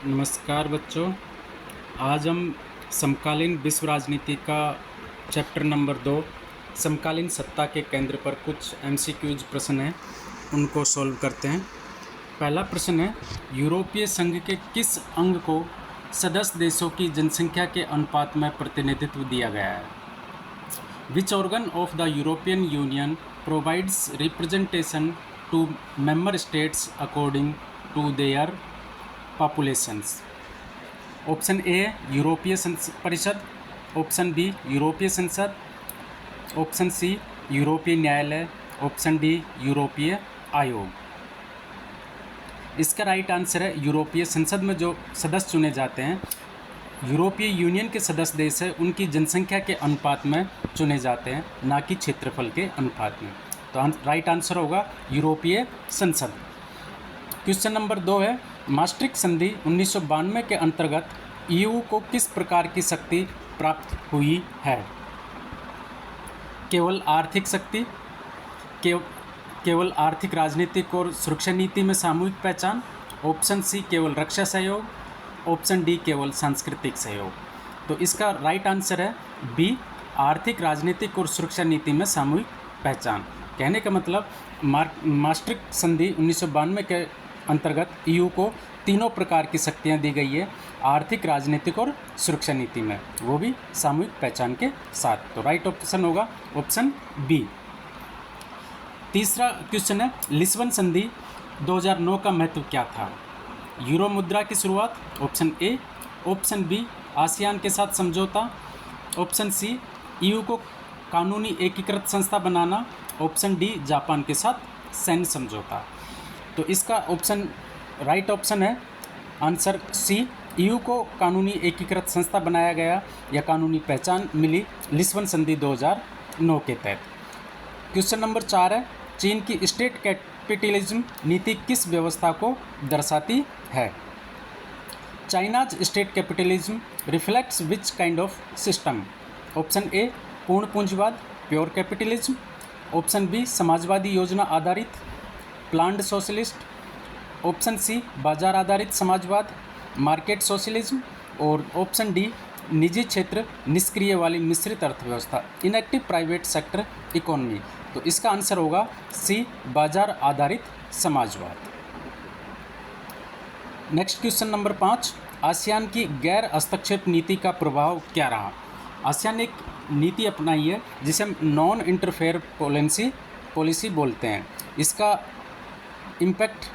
नमस्कार बच्चों। आज हम समकालीन विश्व राजनीति का चैप्टर नंबर 2 समकालीन सत्ता के केंद्र पर कुछ एमसीक्यूज प्रश्न हैं, उनको सॉल्व करते हैं। पहला प्रश्न है, यूरोपीय संघ के किस अंग को सदस्य देशों की जनसंख्या के अनुपात में प्रतिनिधित्व दिया गया है? Which organ of the European Union provides representation to member states according to their populations? Option A है यूरोपीय परिषद, ऑप्शन बी यूरोपीय संसद, ऑप्शन सी यूरोपीय न्यायालय, ऑप्शन डी यूरोपीय आयोग। इसका राइट आंसर है यूरोपीय संसद में जो सदस्य चुने जाते हैं, यूरोपीय यूनियन के सदस्य देश है उनकी जनसंख्या के अनुपात में चुने जाते हैं, ना कि क्षेत्रफल के अनुपात में। तो राइट आंसर होगा यूरोपीय संसद। क्वेश्चन नंबर 2 है, maastricht संधि 1992 के अंतर्गत ईयू को किस प्रकार की शक्ति प्राप्त हुई है? केवल आर्थिक शक्ति, केवल आर्थिक, राजनीतिक और सुरक्षा नीति में सामूहिक पहचान, ऑप्शन सी केवल रक्षा सहयोग, ऑप्शन डी केवल सांस्कृतिक सहयोग। तो इसका राइट आंसर है बी, आर्थिक, राजनीतिक और सुरक्षा नीति में सामूहिक पहचान। कहने का मतलब maastricht संधि 1992 के अंतर्गत ईयू को तीनों प्रकार की शक्तियां दी गई है, आर्थिक, राजनीतिक और सुरक्षा नीति में, वो भी सामूहिक पहचान के साथ। तो राइट ऑप्शन होगा ऑप्शन बी। तीसरा क्वेश्चन है, लिस्बन संधि 2009 का महत्व क्या था? यूरो मुद्रा की शुरुआत, option A, option B ASEAN के साथ समझौता, ऑप्शन सी ईयू को कानूनी एकीकृत संस्था बनाना, ऑप्शन डी जापान के साथ सैन्य समझौता। तो इसका ऑप्शन राइट ऑप्शन है आंसर सी, ईयू को कानूनी एकीकृत संस्था बनाया गया या कानूनी पहचान मिली लिस्बन संधि 2009 के तहत। क्वेश्चन नंबर 4 है, चीन की स्टेट कैपिटलिज्म नीति किस व्यवस्था को दर्शाती है? China's state capitalism reflects which kind of system? Option A पूर्ण पूंजीवाद, प्योर कैपिटलिज्म, ऑप्शन बी समाजवादी योजना आधारित, प्लान्ड सोशलिस्ट, ऑप्शन सी बाजार आधारित समाजवाद, मार्केट सोशलिज्म, और ऑप्शन डी निजी क्षेत्र निष्क्रिय वाली मिश्रित अर्थव्यवस्था, इनएक्टिव प्राइवेट सेक्टर इकोनॉमी। तो इसका आंसर होगा सी, बाजार आधारित समाजवाद। नेक्स्ट क्वेश्चन नंबर 5, आसियान की गैर हस्तक्षेप नीति का प्रभाव क्या रहा? आसियान ने एक नीति अपनाई है जिसे हम नॉन इंटरफेयर पॉलिसी बोलते हैं। इसका इम्पैक्ट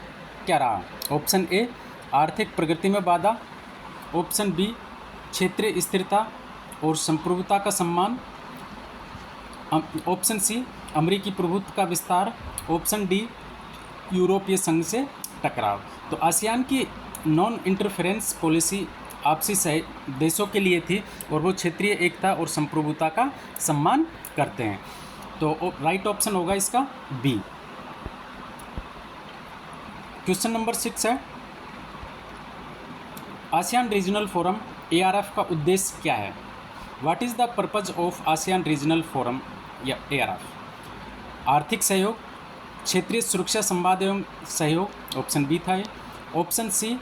क्या रहा? ऑप्शन ए आर्थिक प्रगति में बाधा, ऑप्शन बी क्षेत्रीय स्थिरता और संप्रभुता का सम्मान, ऑप्शन सी अमेरिकी प्रभुत्व का विस्तार, ऑप्शन डी यूरोपीय संघ से टकराव। तो आसियान की नॉन इंटरफेरेंस पॉलिसी आपसी देशों के लिए थी और वो क्षेत्रीय एकता और संप्रभुता का सम्मान करते हैं। तो राइट ऑप्शन होगा इसका बी। क्वेश्चन नंबर 6 है, आसियान रीजनल फोरम ARF का उद्देश्य क्या है? What is the purpose of ASEAN regional forum या ARF? आर्थिक सहयोग, क्षेत्रीय सुरक्षा संवाद एवं सहयोग, ऑप्शन बी था ये, ऑप्शन सी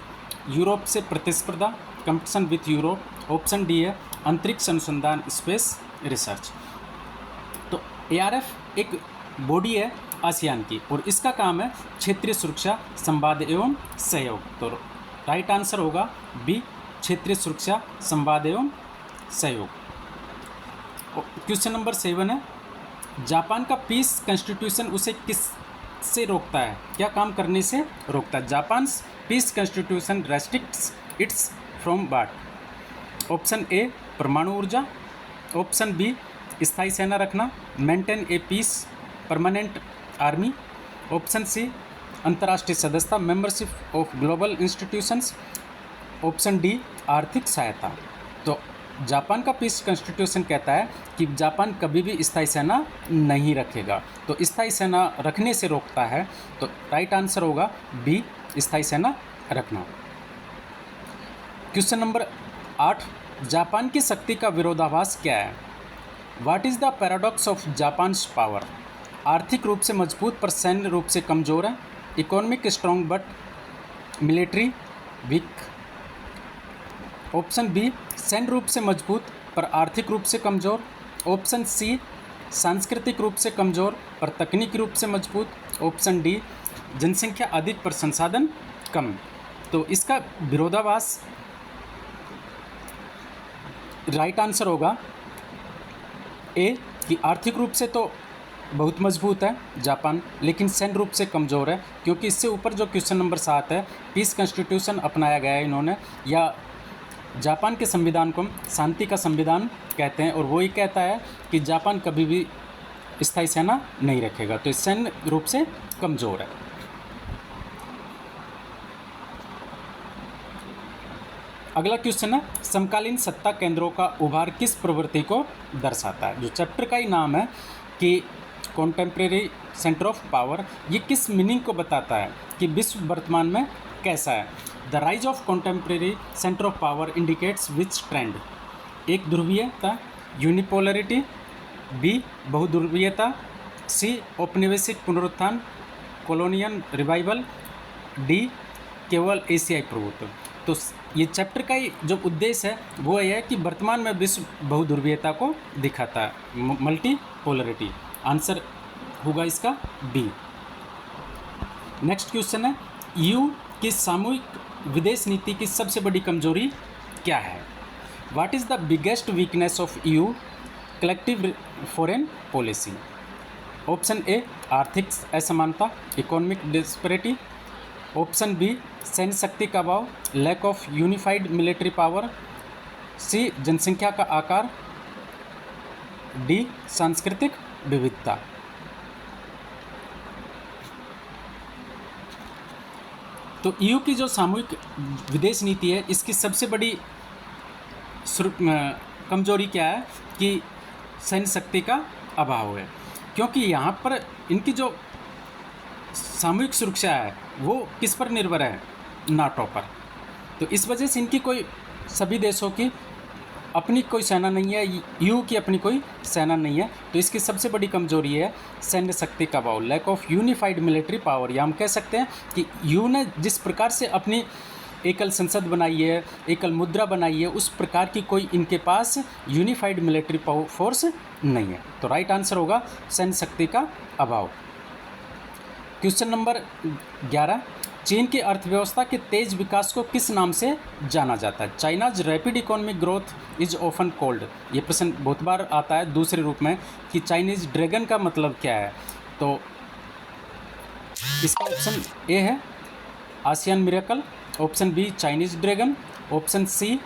यूरोप से प्रतिस्पर्धा, competition with Europe, option D है अंतरिक्ष अनुसंधान, स्पेस रिसर्च। तो ARF एक बॉडी है आसियान की और इसका काम है क्षेत्रीय सुरक्षा संवाद एवं सहयोग। तो राइट आंसर होगा बी, क्षेत्रीय सुरक्षा संवाद एवं सहयोग। क्वेश्चन नंबर 7 है, जापान का पीस कॉन्स्टिट्यूशन उसे किस से रोकता है? क्या काम करने से रोकता है? Japan peace constitution restricts its from what? Option A परमाणु ऊर्जा, ऑप्शन बी स्थायी सेना रखना, maintain a peace permanent army, option C अंतर्राष्ट्रीय सदस्यता, membership of global institutions, option D आर्थिक सहायता। तो जापान का पीस कॉन्स्टिट्यूशन कहता है कि जापान कभी भी स्थायी सेना नहीं रखेगा, तो स्थायी सेना रखने से रोकता है। तो राइट आंसर होगा बी, स्थायी सेना रखना। क्वेश्चन नंबर 8, जापान की शक्ति का विरोधाभास क्या है? What is the paradox of Japan's power? आर्थिक रूप से मजबूत पर सैन्य रूप से कमजोर है, economic strong but military weak, option B सैन्य रूप से मजबूत पर आर्थिक रूप से कमज़ोर। ऑप्शन सी सांस्कृतिक रूप से कमज़ोर पर तकनीकी रूप से मजबूत। ऑप्शन डी जनसंख्या अधिक पर संसाधन कम। तो इसका विरोधाभास राइट आंसर होगा ए कि आर्थिक रूप से तो बहुत मजबूत है जापान, लेकिन सैन्य रूप से कमज़ोर है, क्योंकि इससे ऊपर जो क्वेश्चन नंबर 7 है, पीस कॉन्स्टिट्यूशन अपनाया गया है इन्होंने, या जापान के संविधान को हम शांति का संविधान कहते हैं, और वो ये कहता है कि जापान कभी भी स्थायी सेना नहीं रखेगा, तो सैन्य रूप से कमज़ोर है। अगला क्वेश्चन है समकालीन सत्ता केंद्रों का उभार किस प्रवृत्ति को दर्शाता है। जो चैप्टर का ही नाम है कि कॉन्टेम्प्रेरी सेंटर ऑफ पावर, ये किस मीनिंग को बताता है कि विश्व वर्तमान में कैसा है। The rise of contemporary centre of power indicates which trend. एक ध्रुवीयता यूनिपोलरिटी, बी बहुध्रुवीयता, सी औपनिवेशिक पुनरुत्थान कॉलोनियल रिवाइवल, डी केवल एशियाई प्रभुत्व। तो ये चैप्टर का ही जो उद्देश्य है वो ये है कि वर्तमान में विश्व बहुध्रुवीयता को दिखाता है, मल्टी पोलरिटी। आंसर होगा इसका बी। नेक्स्ट क्वेश्चन है ईयू की सामूहिक विदेश नीति की सबसे बड़ी कमजोरी क्या है। What is the biggest weakness of EU collective foreign policy. Option A आर्थिक असमानता इकोनॉमिक डिस्पैरिटी। ऑप्शन बी सैन्य शक्ति का अभाव lack of unified military power, C जनसंख्या का आकार, डी सांस्कृतिक विविधता। तो ईयू की जो सामूहिक विदेश नीति है इसकी सबसे बड़ी कमजोरी क्या है कि सैन्य शक्ति का अभाव है, क्योंकि यहाँ पर इनकी जो सामूहिक सुरक्षा है वो किस पर निर्भर है, नाटो पर। तो इस वजह से इनकी कोई सभी देशों की अपनी कोई सेना नहीं है, ईयू की अपनी कोई सेना नहीं है, तो इसकी सबसे बड़ी कमजोरी है सैन्य शक्ति का अभाव, lack of unified military power. या हम कह सकते हैं कि ईयू ने जिस प्रकार से अपनी एकल संसद बनाई है, एकल मुद्रा बनाई है, उस प्रकार की कोई इनके पास यूनिफाइड मिलिट्री फोर्स नहीं है। तो राइट आंसर होगा सैन्य शक्ति का अभाव। क्वेश्चन नंबर 11 चीन की अर्थव्यवस्था के तेज विकास को किस नाम से जाना जाता है। China's rapid economic growth is often called. ये प्रश्न बहुत बार आता है दूसरे रूप में कि चाइनीज ड्रैगन का मतलब क्या है। तो इसका ऑप्शन ए है ASEAN miracle, option B Chinese dragon, option C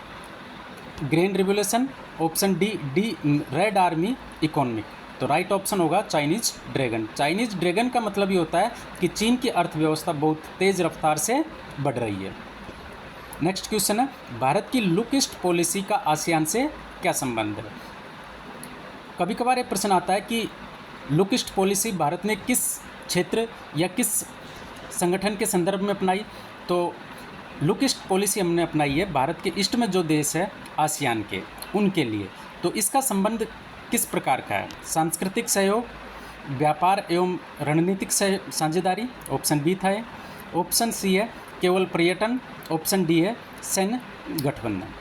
grain revolution, option D red army economic. तो राइट ऑप्शन होगा चाइनीज ड्रैगन। चाइनीज ड्रैगन का मतलब ये होता है कि चीन की अर्थव्यवस्था बहुत तेज़ रफ्तार से बढ़ रही है। नेक्स्ट क्वेश्चन है भारत की लुक ईस्ट पॉलिसी का आसियान से क्या संबंध है। कभी कभार ये प्रश्न आता है कि लुक ईस्ट पॉलिसी भारत ने किस क्षेत्र या किस संगठन के संदर्भ में अपनाई। तो लुक ईस्ट पॉलिसी हमने अपनाई है भारत के ईस्ट में जो देश है आसियान के, उनके लिए। तो इसका संबंध किस प्रकार का है, सांस्कृतिक सहयोग, व्यापार एवं रणनीतिक साझेदारी, ऑप्शन बी था। ऑप्शन सी है केवल पर्यटन, ऑप्शन डी है सैन्य गठबंधन।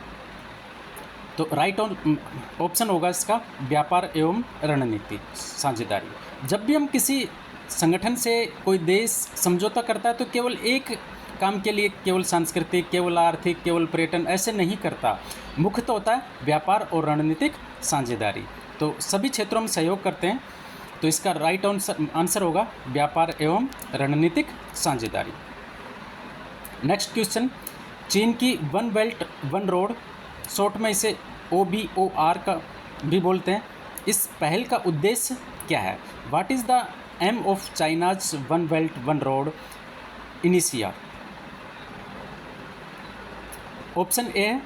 तो राइट ऑप्शन होगा इसका व्यापार एवं रणनीतिक साझेदारी। जब भी हम किसी संगठन से कोई देश समझौता करता है तो केवल एक काम के लिए, केवल सांस्कृतिक, केवल आर्थिक, केवल पर्यटन ऐसे नहीं करता, मुख्यतः होता है व्यापार और रणनीतिक साझेदारी। तो सभी क्षेत्रों में सहयोग करते हैं। तो इसका राइट आंसर होगा व्यापार एवं रणनीतिक साझेदारी। नेक्स्ट क्वेश्चन चीन की one belt one road, short में इसे OBOR का भी बोलते हैं, इस पहल का उद्देश्य क्या है। What is the aim of China's one belt one road initiative. Option A है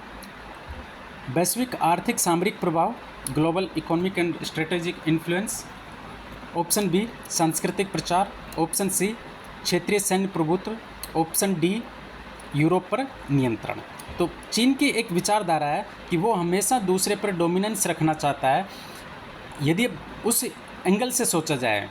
वैश्विक आर्थिक सामरिक प्रभाव, global economic and strategic influence, option B सांस्कृतिक प्रचार, ऑप्शन सी क्षेत्रीय सैन्य प्रभुत्व, ऑप्शन डी यूरोप पर नियंत्रण। तो चीन की एक विचारधारा है कि वो हमेशा दूसरे पर डोमिनेंस रखना चाहता है। यदि उस एंगल से सोचा जाए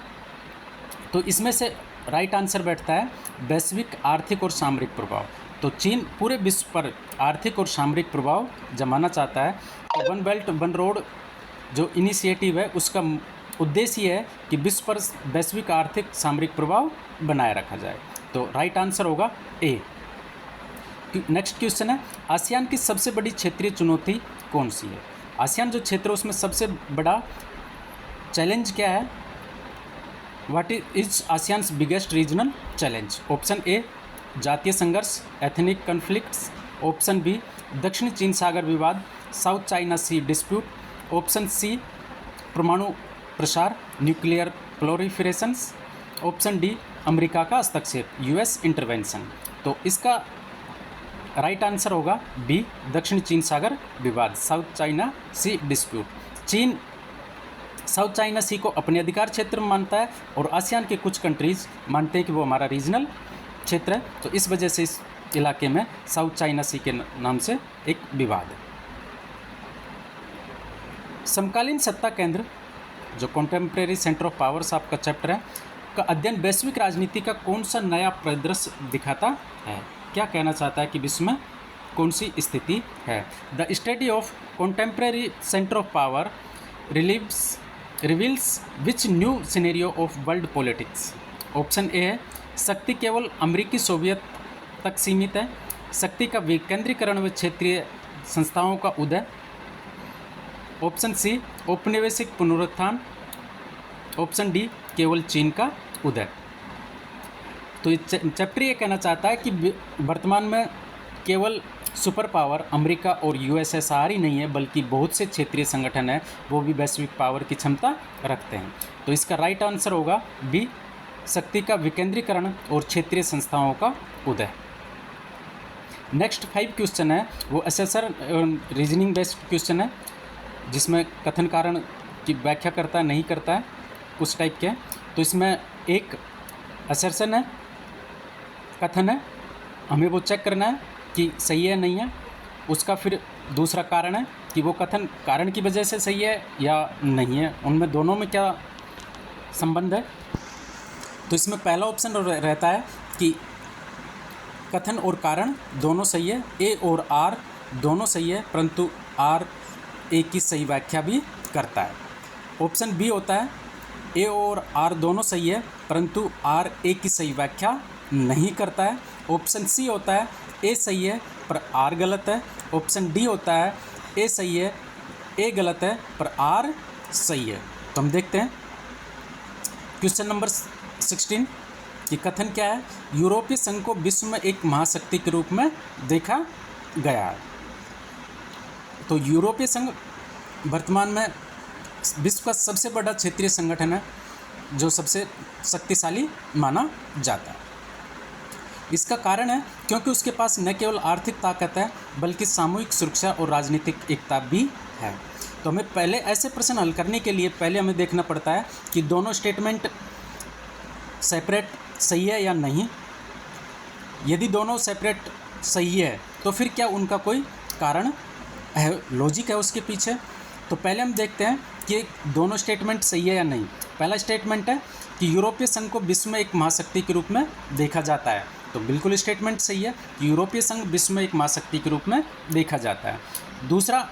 तो इसमें से राइट आंसर बैठता है वैश्विक आर्थिक और सामरिक प्रभाव। तो चीन पूरे विश्व पर आर्थिक और सामरिक प्रभाव जमाना चाहता है। तो वन बेल्ट वन रोड जो इनिशिएटिव है उसका उद्देश्य ये है कि विश्व पर वैश्विक आर्थिक सामरिक प्रभाव बनाए रखा जाए। तो राइट आंसर होगा ए। नेक्स्ट क्वेश्चन है, आसियान की सबसे बड़ी क्षेत्रीय चुनौती कौन सी है? आसियान जो क्षेत्र है उसमें सबसे बड़ा चैलेंज क्या है? What is ASEAN's biggest regional challenge? Option A जातीय संघर्ष, एथनिक कन्फ्लिक्ट्स। ऑप्शन बी दक्षिण चीन सागर विवाद, साउथ चाइना सी डिस्प्यूट। ऑप्शन सी परमाणु प्रसार, न्यूक्लियर प्रोलिफरेशंस। ऑप्शन डी अमेरिका का हस्तक्षेप, यूएस इंटरवेंशन। तो इसका राइट आंसर होगा बी दक्षिण चीन सागर विवाद, साउथ चाइना सी डिस्प्यूट। चीन साउथ चाइना सी को अपने अधिकार क्षेत्र में मानता है और आसियान के कुछ कंट्रीज़ मानते हैं कि वो हमारा रीजनल क्षेत्र है। तो इस वजह से इस इलाके में साउथ चाइना सी के नाम से एक विवाद है। समकालीन सत्ता केंद्र जो कॉन्टेम्प्रेरी सेंटर ऑफ पावर्स आपका चैप्टर है का अध्ययन वैश्विक राजनीति का कौन सा नया परिदृश्य दिखाता है? क्या कहना चाहता है कि विश्व में कौन सी स्थिति है? The study of contemporary centre of power reveals which new scenario of world politics? Option A है शक्ति केवल अमेरिकी सोवियत तक सीमित है, शक्ति का विकेंद्रीकरण व क्षेत्रीय संस्थाओं का उदय। ऑप्शन सी औपनिवेशिक पुनरुत्थान। ऑप्शन डी केवल चीन का उदय। तो चैप्टर ये कहना चाहता है कि वर्तमान में केवल सुपर पावर अमेरिका और यूएसएसआर ही नहीं है बल्कि बहुत से क्षेत्रीय संगठन हैं वो भी वैश्विक पावर की क्षमता रखते हैं। तो इसका राइट आंसर होगा बी शक्ति का विकेंद्रीकरण और क्षेत्रीय संस्थाओं का उदय। नेक्स्ट 5 क्वेश्चन है वो असेसर रीजनिंग बेस्ड क्वेश्चन है जिसमें कथन कारण की व्याख्या करता है नहीं करता है उस टाइप के। तो इसमें एक असर्शन है, कथन है, हमें वो चेक करना है कि सही है नहीं है। उसका फिर दूसरा कारण है कि वो कथन कारण की वजह से सही है या नहीं है, उनमें दोनों में क्या संबंध है। तो इसमें पहला ऑप्शन रहता है कि कथन और कारण दोनों सही है, ए और आर दोनों सही है परंतु आर ए की सही व्याख्या भी करता है। ऑप्शन बी होता है ए और आर दोनों सही है परंतु आर ए की सही व्याख्या नहीं करता है। ऑप्शन सी होता है ए सही है पर आर गलत है। ऑप्शन डी होता है ए सही है, ए गलत है पर आर सही है। तो हम देखते हैं क्वेश्चन नंबर 16 कि कथन क्या है? यूरोपीय संघ को विश्व में एक महाशक्ति के रूप में देखा गया है। तो यूरोपीय संघ वर्तमान में विश्व का सबसे बड़ा क्षेत्रीय संगठन है जो सबसे शक्तिशाली माना जाता है। इसका कारण है क्योंकि उसके पास न केवल आर्थिक ताकत है बल्कि सामूहिक सुरक्षा और राजनीतिक एकता भी है। तो हमें पहले ऐसे प्रश्न हल करने के लिए पहले हमें देखना पड़ता है कि दोनों स्टेटमेंट सेपरेट सही है या नहीं। यदि दोनों सेपरेट सही है तो फिर क्या उनका कोई कारण है, लॉजिक है उसके पीछे। तो पहले हम देखते हैं कि दोनों स्टेटमेंट सही है या नहीं। पहला स्टेटमेंट है कि यूरोपीय संघ को विश्व में एक महाशक्ति के रूप में देखा जाता है। तो बिल्कुल स्टेटमेंट सही है कि यूरोपीय संघ विश्व में एक महाशक्ति के रूप में देखा जाता है। दूसरा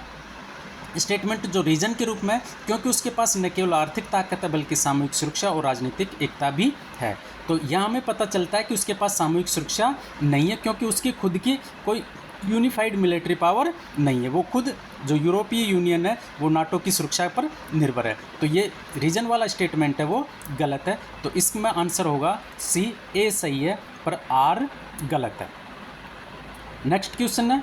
स्टेटमेंट जो रीजन के रूप में, क्योंकि उसके पास न केवल आर्थिक ताकत है बल्कि सामूहिक सुरक्षा और राजनीतिक एकता भी है। तो यहाँ हमें पता चलता है कि उसके पास सामूहिक सुरक्षा नहीं है क्योंकि उसकी खुद की कोई यूनिफाइड मिलिट्री पावर नहीं है। वो खुद जो यूरोपीय यूनियन है वो नाटो की सुरक्षा पर निर्भर है। तो ये रीजन वाला स्टेटमेंट है वो गलत है। तो इसमें आंसर होगा सी, ए सही है पर आर गलत है। नेक्स्ट क्वेश्चन है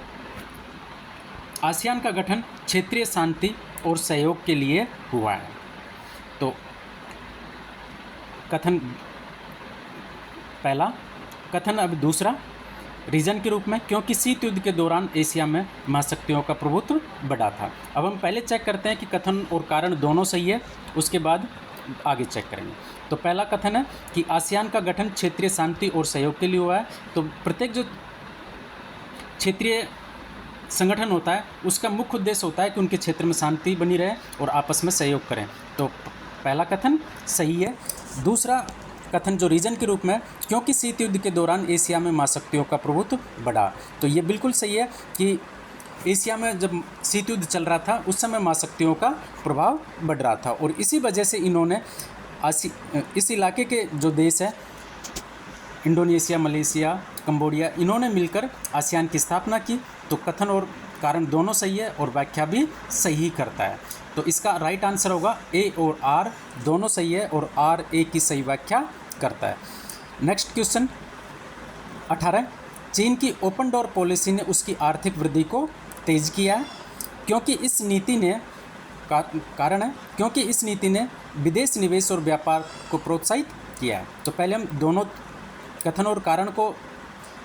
आसियान का गठन क्षेत्रीय शांति और सहयोग के लिए हुआ है। तो कथन पहला, कथन अब दूसरा रीजन के रूप में, क्योंकि शीत युद्ध के दौरान एशिया में महाशक्तियों का प्रभुत्व बढ़ा था। अब हम पहले चेक करते हैं कि कथन और कारण दोनों सही है, उसके बाद आगे चेक करेंगे। तो पहला कथन है कि आसियान का गठन क्षेत्रीय शांति और सहयोग के लिए हुआ है। तो प्रत्येक जो क्षेत्रीय संगठन होता है उसका मुख्य उद्देश्य होता है कि उनके क्षेत्र में शांति बनी रहे और आपस में सहयोग करें। तो पहला कथन सही है। दूसरा कथन जो रीजन के रूप में, क्योंकि शीत युद्ध के दौरान एशिया में महाशक्तियों का प्रभुत्व बढ़ा। तो ये बिल्कुल सही है कि एशिया में जब शीत युद्ध चल रहा था उस समय महाशक्तियों का प्रभाव बढ़ रहा था, और इसी वजह से इन्होंने इस इलाके के जो देश है इंडोनेशिया, मलेशिया, कंबोडिया, इन्होंने मिलकर आसियान की स्थापना की। तो कथन और कारण दोनों सही है और व्याख्या भी सही करता है। तो इसका राइट आंसर होगा ए और आर दोनों सही है और आर ए की सही व्याख्या करता है। नेक्स्ट क्वेश्चन 18, चीन की ओपन डोर पॉलिसी ने उसकी आर्थिक वृद्धि को तेज किया है, क्योंकि इस नीति ने कारण है क्योंकि इस नीति ने विदेश निवेश और व्यापार को प्रोत्साहित किया है। तो पहले हम दोनों कथन और कारण को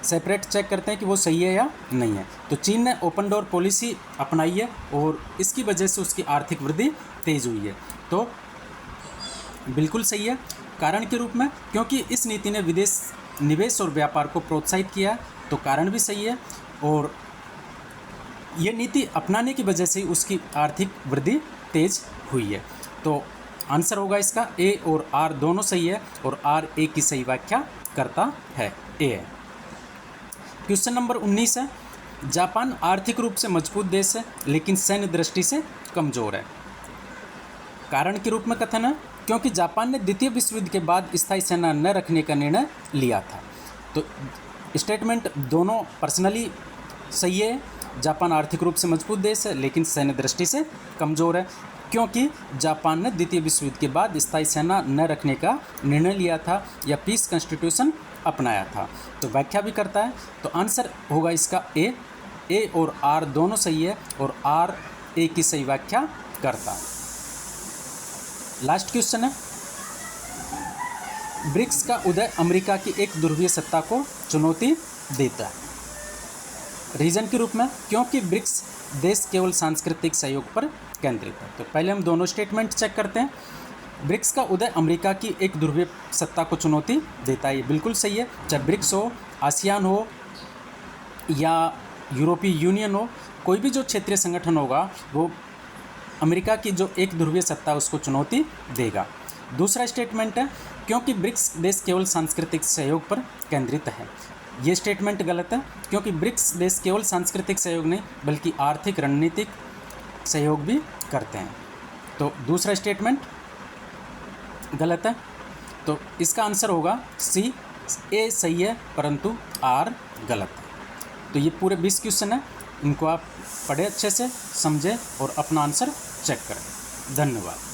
सेपरेट चेक करते हैं कि वो सही है या नहीं है। तो चीन ने ओपन डोर पॉलिसी अपनाई है और इसकी वजह से उसकी आर्थिक वृद्धि तेज हुई है। तो बिल्कुल सही है कारण के रूप में, क्योंकि इस नीति ने विदेश निवेश और व्यापार को प्रोत्साहित किया, तो कारण भी सही है। और ये नीति अपनाने की वजह से उसकी आर्थिक वृद्धि तेज हुई है। तो आंसर होगा इसका ए और आर दोनों सही है और आर ए की सही व्याख्या करता है, ए है। क्वेश्चन नंबर 19 है, जापान आर्थिक रूप से मजबूत देश है लेकिन सैन्य दृष्टि से कमज़ोर है। कारण के रूप में कथन है, क्योंकि जापान ने द्वितीय विश्व युद्ध के बाद स्थायी सेना न रखने का निर्णय लिया था। तो स्टेटमेंट दोनों पर्सनली सही है। जापान आर्थिक रूप से मजबूत देश है लेकिन सैन्य दृष्टि से कमज़ोर है, क्योंकि जापान ने द्वितीय विश्व युद्ध के बाद स्थायी सेना न रखने का निर्णय लिया था या पीस कॉन्स्टिट्यूशन अपनाया था। तो व्याख्या भी करता है। तो आंसर होगा इसका ए और आर दोनों सही है और आर ए की सही व्याख्या करता है। लास्ट क्वेश्चन है, ब्रिक्स का उदय अमेरिका की एक ध्रुवीय सत्ता को चुनौती देता है। रीजन के रूप में, क्योंकि ब्रिक्स देश केवल सांस्कृतिक सहयोग पर केंद्रित है। तो पहले हम दोनों स्टेटमेंट चेक करते हैं। ब्रिक्स का उदय अमेरिका की एक ध्रुवीय सत्ता को चुनौती देता है, ये बिल्कुल सही है। चाहे ब्रिक्स हो, आसियान हो या यूरोपीय यूनियन हो, कोई भी जो क्षेत्रीय संगठन होगा वो अमेरिका की जो एक ध्रुवीय सत्ता है उसको चुनौती देगा। दूसरा स्टेटमेंट है, क्योंकि ब्रिक्स देश केवल सांस्कृतिक सहयोग पर केंद्रित है। ये स्टेटमेंट गलत है, क्योंकि ब्रिक्स देश केवल सांस्कृतिक सहयोग नहीं बल्कि आर्थिक रणनीतिक सहयोग भी करते हैं। तो दूसरा स्टेटमेंट गलत है। तो इसका आंसर होगा सी, ए सही है परंतु आर गलत है। तो ये पूरे 20 क्वेश्चन है, इनको आप पढ़े अच्छे से, समझें और अपना आंसर चेक करें। धन्यवाद।